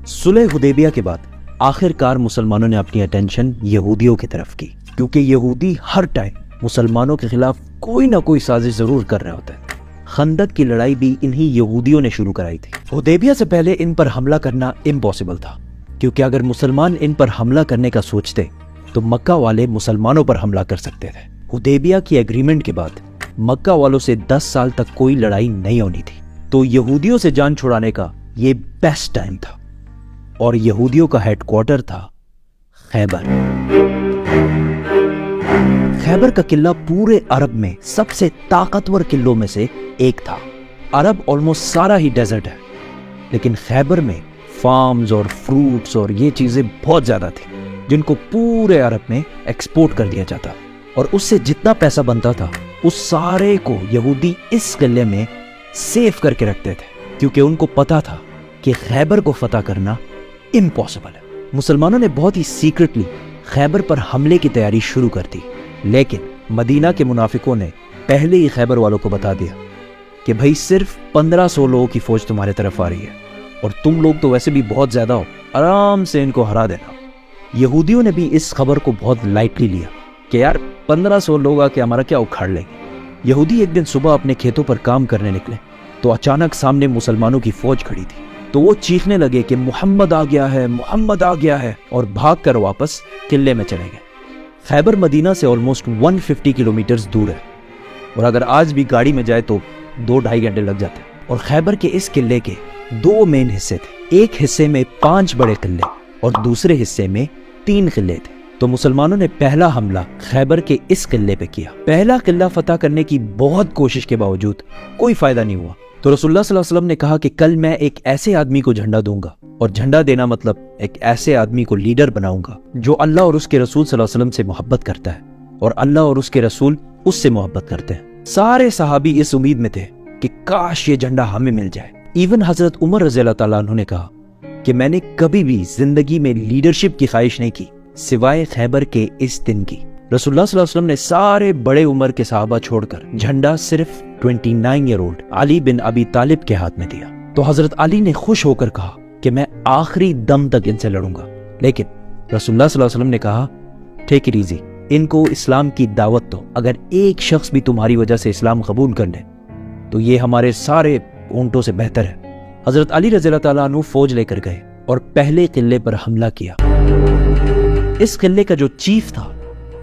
सुलह हुदैबिया के बाद आखिरकार मुसलमानों ने अपनी अटेंशन यहूदियों की तरफ की, क्योंकि यहूदी हर टाइम मुसलमानों के खिलाफ कोई ना कोई साजिश जरूर कर रहे होते हैं। खंदक की लड़ाई भी इन्हीं यहूदियों ने शुरू कराई थी। हुदैबिया से पहले इन पर हमला करना इम्पॉसिबल था, क्योंकि अगर मुसलमान इन पर हमला करने का सोचते तो मक्का वाले मुसलमानों पर हमला कर सकते थे। हुदैबिया की एग्रीमेंट के बाद मक्का वालों से 10 साल तक कोई लड़ाई नहीं होनी थी, तो यहूदियों से जान छुड़ाने का ये बेस्ट टाइम था। और यहूदियों का हेडक्वार्टर था खैबर। खैबर का किला पूरे अरब में सबसे ताकतवर किलों में से एक था। अरब ऑलमोस्ट सारा ही डेजर्ट है, लेकिन खैबर में फार्म्स और फ्रूट्स और ये चीजें बहुत ज्यादा थी, जिनको पूरे अरब में एक्सपोर्ट कर दिया जाता, और उससे जितना पैसा बनता था उस सारे को यहूदी इस किले में सेव करके रखते थे, क्योंकि उनको पता था कि खैबर को फतह करना इम्पॉसिबल है। मुसलमानों ने बहुत ही सीक्रेटली खैबर पर हमले की तैयारी शुरू कर दी, लेकिन मदीना के मुनाफिकों ने पहले ही खैबर वालों को बता दिया कि भाई सिर्फ 1500 लोगों की फौज तुम्हारे तरफ आ रही है, और तुम लोग तो वैसे भी बहुत ज्यादा हो, आराम से इनको हरा देना। यहूदियों ने भी इस खबर को बहुत लाइटली लिया कि यार 1500 लोग आके हमारा क्या उखाड़ लेंगे। यहूदी एक दिन सुबह अपने खेतों पर काम करने निकले तो अचानक सामने मुसलमानों की फौज खड़ी थी, तो वो चीखने लगे कि मुहम्मद आ गया है, मुहम्मद आ गया है, और भागकर वापस किले में चले गए। खैबर मदीना से ऑलमोस्ट 150 किलोमीटर दूर है, और अगर आज भी गाड़ी में जाए तो 2-2.5 घंटे लग जाते हैं। और खैबर के इस किले के 2 मेन हिस्से थे, एक हिस्से में 5 बड़े किले और दूसरे हिस्से में 3 किले थे। तो मुसलमानों ने पहला हमला खैबर के इस किले पे किया। पहला किला फतह करने की बहुत कोशिश के बावजूद कोई फायदा नहीं हुआ, तो रसूलुल्लाह सल्लल्लाहु अलैहि वसल्लम ने कहा कि कल मैं एक ऐसे आदमी को झंडा दूंगा, और झंडा देना मतलब एक ऐसे आदमी को लीडर बनाऊंगा जो अल्लाह और उसके रसूल सल्लल्लाहु अलैहि वसल्लम से मोहब्बत करता है, और अल्लाह और उसके रसूल उससे मोहब्बत करते हैं। सारे सहाबी इस उम्मीद में थे कि काश ये झंडा हमें मिल जाए। इवन हजरत उमर रज़ियल्लाहु ताला अन्हु ने कहा कि मैंने कभी भी जिंदगी में लीडरशिप की ख्वाहिश नहीं की सिवाय खैबर के इस दिन की। रसूलुल्लाह सल्लल्लाहु अलैहि वसल्लम ने सारे बड़े उम्र के सहाबा छोड़कर झंडा सिर्फ 29 ईयर ओल्ड अली बिन अबी तालिब के हाथ में दिया। तो हजरत अली ने खुश होकर कहा कि मैं आखिरी दम तक इनसे लड़ूंगा, लेकिन रसूलुल्लाह सल्लल्लाहु अलैहि वसल्लम ने कहा टेक इट इजी, इनको इस्लाम की दावत दो। अगर एक शख्स भी तुम्हारी वजह से इस्लाम कबूल कर ले तो ये हमारे सारे ऊंटों से बेहतर है। हजरत अली रज़ियल्लाहु ताला अन्हु फौज लेकर गए और पहले किले पर हमला किया। इस किले का जो चीफ था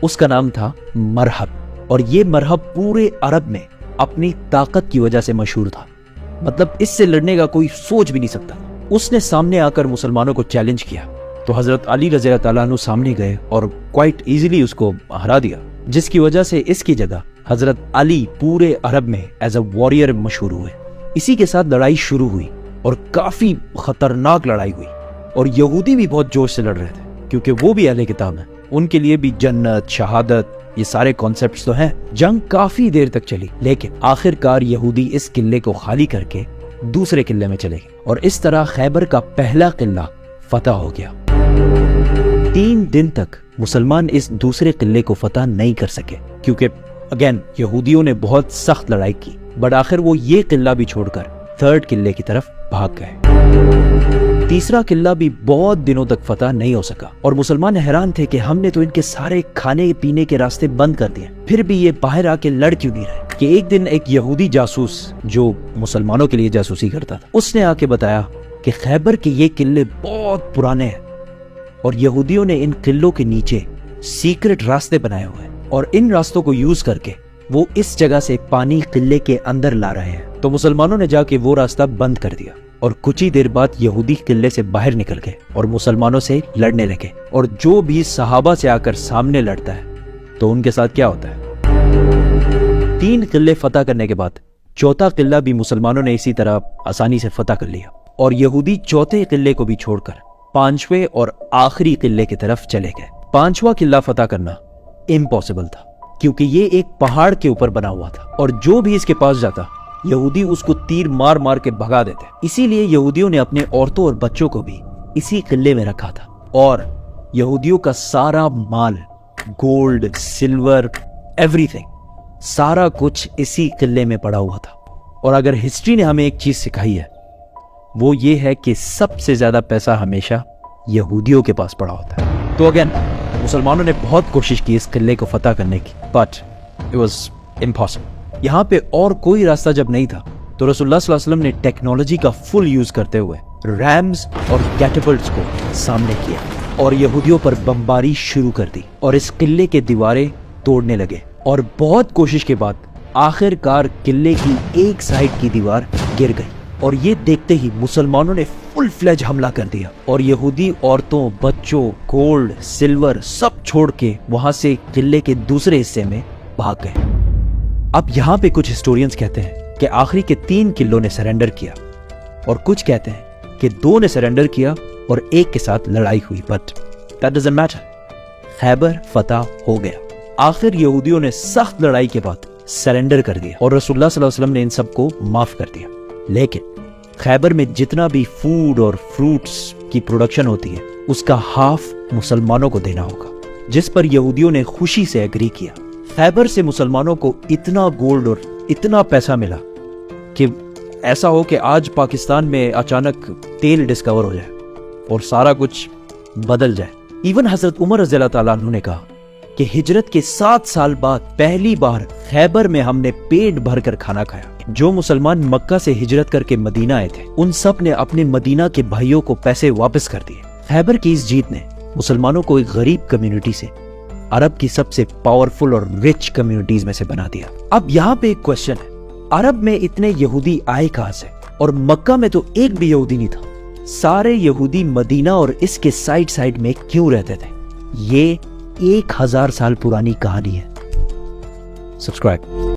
उसका नाम था मरहब, और ये मरहब पूरे अरब में अपनी ताकत की वजह से मशहूर था। मतलब इससे लड़ने का कोई सोच भी नहीं सकता। उसने सामने आकर मुसलमानों को चैलेंज किया, तो हजरत अली रज़ियल्लाहु ताला अन्हु सामने गए और क्वाइट इजीली उसको हरा दिया, जिसकी वजह से इसकी जगह हजरत अली पूरे अरब में एज अ वॉरियर मशहूर हुए। इसी के साथ लड़ाई शुरू हुई और काफी खतरनाक लड़ाई हुई, और यहूदी भी बहुत जोश से लड़ रहे थे, क्योंकि वो भी अहले किताब हैं, उनके लिए भी जन्नत, शहादत, ये सारे कॉन्सेप्ट्स तो हैं। जंग काफी देर तक चली, लेकिन आखिरकार यहूदी इस किले को खाली करके दूसरे किले में चले गए, और इस तरह खैबर का पहला किला फतह हो गया। 3 दिन तक मुसलमान इस दूसरे किले को फतह नहीं कर सके, क्योंकि अगेन यहूदियों ने बहुत सख्त लड़ाई की, बट आखिर वो ये किला भी छोड़कर 3rd किले की तरफ भाग गए। तीसरा किला भी बहुत दिनों तक फतह नहीं हो सका, और मुसलमान हैरान थे कि हमने तो इनके सारे खाने पीने के रास्ते बंद कर दिए, फिर भी ये बाहर आके लड़ क्यों नहीं रहे। कि एक दिन एक यहूदी जासूस जो मुसलमानों के लिए जासूसी करता था, उसने आके बताया कि खैबर के ये किले बहुत पुराने हैं, और यहूदियों ने इन किलों के नीचे सीक्रेट रास्ते बनाए हुए हैं, और इन रास्तों को यूज करके वो इस जगह से पानी किले के अंदर ला रहे हैं। तो मुसलमानों ने जाके वो रास्ता बंद कर दिया, और कुछ ही देर बाद यहूदी किले से बाहर निकल गए और मुसलमानों से लड़ने लगे। और जो भी सहाबा से आकर सामने लड़ता है तो उनके साथ क्या होता है। 3 किले फतह करने के बाद 4था किला भी मुसलमानों ने इसी तरह आसानी से फतह कर लिया, और यहूदी 4थे किले को भी छोड़कर 5वें और आखिरी किले की तरफ चले गए। 5वां किला फतह करना इम्पॉसिबल था, क्योंकि ये एक पहाड़ के ऊपर बना हुआ था, और जो भी इसके पास जाता यहूदी उसको तीर मार मार के भगा देते। इसीलिए यहूदियों ने अपने औरतों और बच्चों को भी इसी किले में रखा था, और यहूदियों का सारा माल, गोल्ड, सिल्वर, एवरीथिंग, सारा कुछ इसी किले में पड़ा हुआ था। और अगर हिस्ट्री ने हमें एक चीज सिखाई है وہ یہ ہے کہ سب سے زیادہ پیسہ ہمیشہ یہودیوں کے پاس پڑا ہوتا ہے. تو اگین مسلمانوں نے بہت کوشش کی اس قلعے کو فتح کرنے کی, بٹ اٹ واز امپاسبل. یہاں پہ اور کوئی راستہ جب نہیں تھا تو رسول اللہ صلی اللہ علیہ وسلم نے ٹیکنالوجی کا فل یوز کرتے ہوئے ریمز اور کیٹاپلٹس کو سامنے کیا اور یہودیوں پر بمباری شروع کر دی اور اس قلعے کے دیواریں توڑنے لگے. اور بہت کوشش کے بعد آخر کار قلعے کی ایک سائڈ کی دیوار گر گئی اور یہ دیکھتے ہی مسلمانوں نے فل فلیج حملہ کر دیا اور یہودی عورتوں, بچوں, گولڈ, سلور سب چھوڑ کے وہاں سے قلعے کے دوسرے حصے میں بھاگ گئے. اب یہاں پہ کچھ ہسٹورینز کہتے ہیں کہ آخری کے 3 قلعوں نے سرنڈر کیا اور کچھ کہتے ہیں کہ 2 نے سرنڈر کیا اور ایک کے ساتھ لڑائی ہوئی, بٹ دیٹ ڈزنٹ میٹر. خیبر فتح ہو گیا. آخر یہودیوں نے سخت لڑائی کے بعد سرنڈر کر دیا اور رسول اللہ صلی اللہ علیہ وسلم نے ان سب کو معاف کر دیا. لیکن خیبر میں جتنا بھی فوڈ اور فروٹس کی پروڈکشن ہوتی ہے اس کا ہاف مسلمانوں کو دینا ہوگا, جس پر یہودیوں نے خوشی سے ایگری کیا. خیبر سے مسلمانوں کو اتنا گولڈ اور اتنا پیسہ ملا کہ ایسا ہو کہ آج پاکستان میں اچانک تیل ڈسکور ہو جائے اور سارا کچھ بدل جائے. ایون حضرت عمر رضی اللہ تعالیٰ عنہ نے کہا کہ ہجرت کے 7 سال بعد پہلی بار خیبر میں ہم نے پیٹ بھر کر کھانا کھایا. جو مسلمان مکہ سے ہجرت کر کے مدینہ آئے تھے ان سب نے اپنے مدینہ کے بھائیوں کو پیسے واپس کر دیے. خیبر کی اس جیت نے مسلمانوں کو ایک غریب کمیونٹی سے عرب کی سب سے پاورفل اور رچ کمیونٹیز میں سے بنا دیا. اب یہاں پہ ایک کوشچن ہے, عرب میں اتنے یہودی آئے کہاں سے؟ اور مکہ میں تو ایک بھی یہودی نہیں تھا. سارے یہودی مدینہ اور اس کے سائڈ میں کیوں رہتے تھے؟ یہ 1000 سال پرانی کہانی ہے. سبسکرائب.